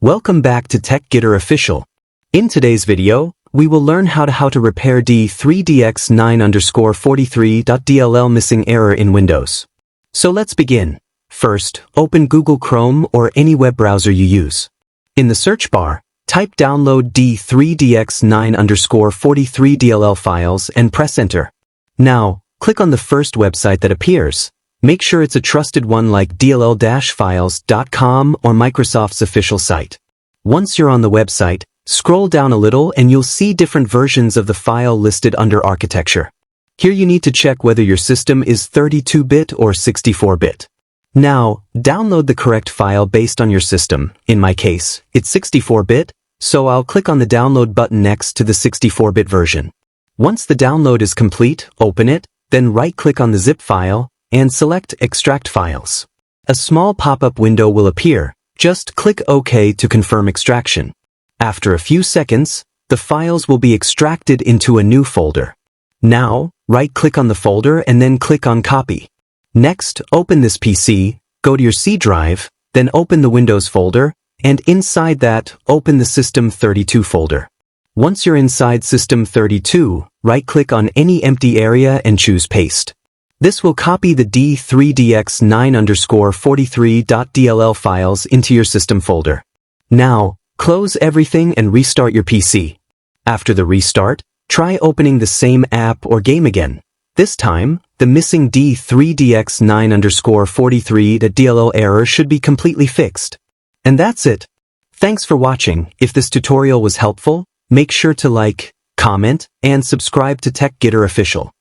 Welcome back to Tech Gitter Official. In today's video, we will learn how to repair D3DX9_43.dll missing error in Windows. So let's begin. First, open Google Chrome or any web browser you use. In the search bar, type download D3DX9_43DLL files and press enter. Now, click on the first website that appears. Make sure it's a trusted one like dll-files.com or Microsoft's official site. Once you're on the website, scroll down a little and you'll see different versions of the file listed under architecture. Here you need to check whether your system is 32-bit or 64-bit. Now, download the correct file based on your system. In my case, it's 64-bit, so I'll click on the download button next to the 64-bit version. Once the download is complete, open it, then right-click on the zip file, and select Extract Files. A small pop-up window will appear. Just click OK to confirm extraction. After a few seconds, the files will be extracted into a new folder. Now, right-click on the folder and then click on Copy. Next, open this PC, go to your C drive, then open the Windows folder, and inside that, open the System32 folder. Once you're inside System32, right-click on any empty area and choose Paste. This will copy the D3DX9_43.dll files into your system folder. Now, close everything and restart your PC. After the restart, try opening the same app or game again. This time, the missing D3DX9_43.dll error should be completely fixed. And that's it. Thanks for watching. If this tutorial was helpful, make sure to like, comment, and subscribe to Tech Gitter Official.